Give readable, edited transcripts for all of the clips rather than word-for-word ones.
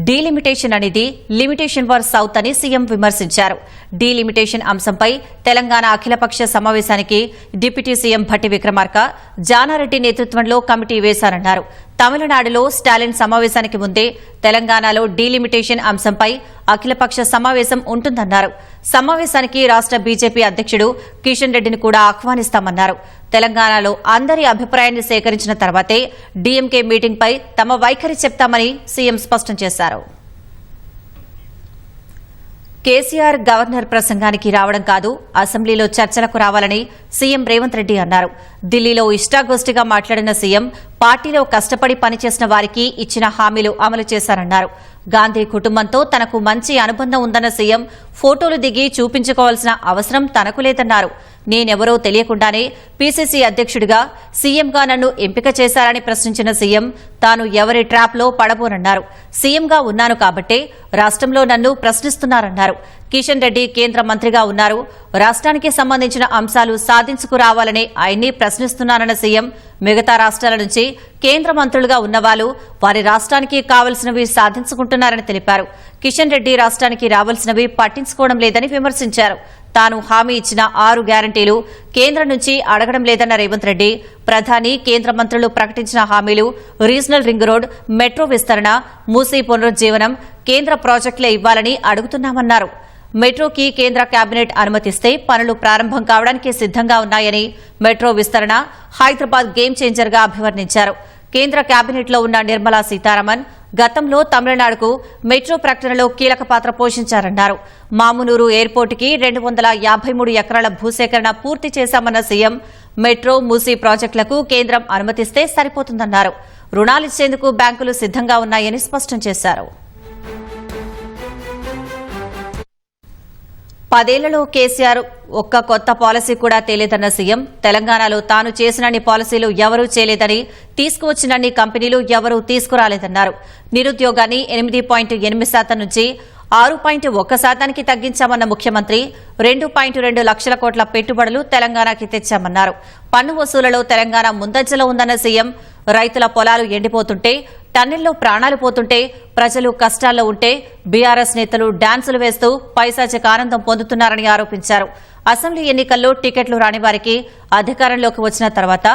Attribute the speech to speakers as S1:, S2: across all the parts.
S1: Delimitation అనేది limitation for south అని CM విమర్శించారు. డీలిమిటేషన్ అంశంపై తెలంగాణ అఖిలపక్ష సమావేశానికి డిప్యూటీ సీఎం భట్టి విక్రమార్క, జానారెడ్డి నేతృత్వంలో కమిటీ వేశారన్నారు. తమిళనాడులో స్టాలిన్ సమావేశానికి ముందే తెలంగాణలో డీలిమిటేషన్ అంశంపై అఖిలపక్ష సమావేశం ఉంటుందన్నారు. సమావేశానికి రాష్ట బీజేపీ అధ్యక్షుడు కిషన్ రెడ్డిని కూడా ఆహ్వానిస్తామన్నారు. తెలంగాణలో అందరి అభిప్రాయాన్ని సేకరించిన తర్వాతే డీఎంకే మీటింగ్పై తమ వైఖరి చెప్తామని సీఎం స్పష్టం చేశారు. కేసీఆర్ గవర్నర్ ప్రసంగానికి రావడం కాదు, అసెంబ్లీలో చర్చలకు రావాలని సీఎం రేవంత్ రెడ్డి అన్నారు. ఢిల్లీలో ఇష్టాగోష్ఠిగా మాట్లాడిన సీఎం పార్టీలో కష్టపడి పనిచేసిన వారికి ఇచ్చిన హామీలు అమలు చేశారన్నారు. గాంధీ కుటుంబంతో తనకు మంచి అనుబంధం ఉందన్న సీఎం ఫోటోలు దిగి చూపించుకోవాల్సిన అవసరం తనకు లేదన్నారు. నేనెవరో తెలియకుండానే పీసీసీ అధ్యక్షుడిగా సీఎంగా నన్ను ఎంపిక చేశారని ప్రశ్నించిన సీఎం తాను ఎవరి ట్రాప్లో పడబోనన్నారు. సీఎంగా ఉన్నాను కాబట్టే రాష్ట్రంలో నన్ను ప్రశ్నిస్తున్నారన్నారు. కిషన్ రెడ్డి కేంద్ర మంత్రిగా ఉన్నారు. రాష్ట్రానికి సంబంధించిన అంశాలు సాధించుకురావాలని ఆయన్ని ప్రశ్నిస్తున్నారన్న సీఎం మిగతా రాష్ట్రాల నుంచి కేంద్ర మంత్రులుగా ఉన్నవాళ్లు వారి రాష్ట్రానికి కావలసినవి సాధించుకుంటున్నారని తెలిపారు. కిషన్ రెడ్డి రాష్ట్రానికి రావాల్సినవి పట్టించుకోవడం లేదని విమర్శించారు. తాను హామీ ఇచ్చిన 6 గ్యారంటీలు కేంద్రం నుంచి అడగడం లేదన్న రేవంత్ రెడ్డి ప్రధాని, కేంద్ర మంత్రులు ప్రకటించిన హామీలు రీజనల్ రింగ్ రోడ్, మెట్రో విస్తరణ, మూసీ పునరుజ్జీవనం కేంద్ర ప్రాజెక్టులే ఇవ్వాలని అడుగుతున్నామన్నారు. మెట్రోకి కేంద్ర కేబినెట్ అనుమతిస్తే పనులు ప్రారంభం కావడానికి సిద్దంగా ఉన్నాయని, మెట్రో విస్తరణ హైదరాబాద్ గేమ్ చేంజర్గా అభివర్ణించారు. కేంద్ర కేబినెట్లో ఉన్న నిర్మలా సీతారామన్ గతంలో తమిళనాడుకు మెట్రో ప్రకటనలో కీలక పాత్ర పోషించారన్నారు. మామునూరు ఎయిర్పోర్టుకి 253 ఎకరాల భూసేకరణ పూర్తి చేశామన్న సీఎం మెట్రో, మూసీ ప్రాజెక్టులకు కేంద్రం అనుమతిస్తే సరిపోతుందన్నారు. రుణాలిచ్చేందుకు బ్యాంకులు సిద్దంగా ఉన్నాయని స్పష్టం చేశారు. 10 ఏళ్లలో కేసీఆర్ ఒక్క కొత్త పాలసీ కూడా తేలేదన్న సీఎం తెలంగాణలో తాను చేసినన్ని పాలసీలు ఎవరూ చేయలేదని, తీసుకువచ్చినన్ని కంపెనీలు ఎవరూ తీసుకురాలేదన్నారు. నిరుద్యోగాన్ని 8.8% నుంచి 6.1% తగ్గించామన్న ముఖ్యమంత్రి 2.2 లక్షల కోట్ల పెట్టుబడులు తెలంగాణకి తెచ్చామన్నారు. పన్ను వసూలులో తెలంగాణ ముందంజలో ఉందన్న సీఎం రైతుల పొలాలు ఎండిపోతుంటే, టన్నెల్లో ప్రాణాలు పోతుంటే, ప్రజలు కష్టాల్లో ఉంటే బీఆర్ఎస్ నేతలు డాన్సులు వేస్తూ పైశాచిక ఆనందం పొందుతున్నారని ఆరోపించారు. అసెంబ్లీ ఎన్నికల్లో టికెట్లు రాని వారికి అధికారంలోకి వచ్చిన తర్వాత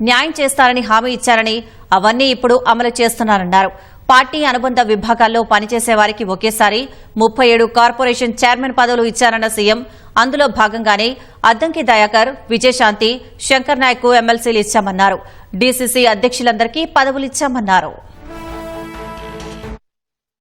S1: న్యాయం చేస్తారని హామీ ఇచ్చారని, అవన్నీ ఇప్పుడు అమలు చేస్తున్నారన్నారు. పార్టీ అనుబంధ విభాగాల్లో పనిచేసే వారికి ఒకేసారి 37 కార్పొరేషన్ చైర్మన్ పదవులు ఇచ్చారన్న సీఎం అందులో భాగంగానే అద్దంకి దయాకర్, విజయశాంతి, శంకర్ నాయక్ ఎమ్మెల్సీలు ఇచ్చామన్నారు. డీసీసీ అధ్యక్షులందరికీ పదవులిచ్చామన్నారు.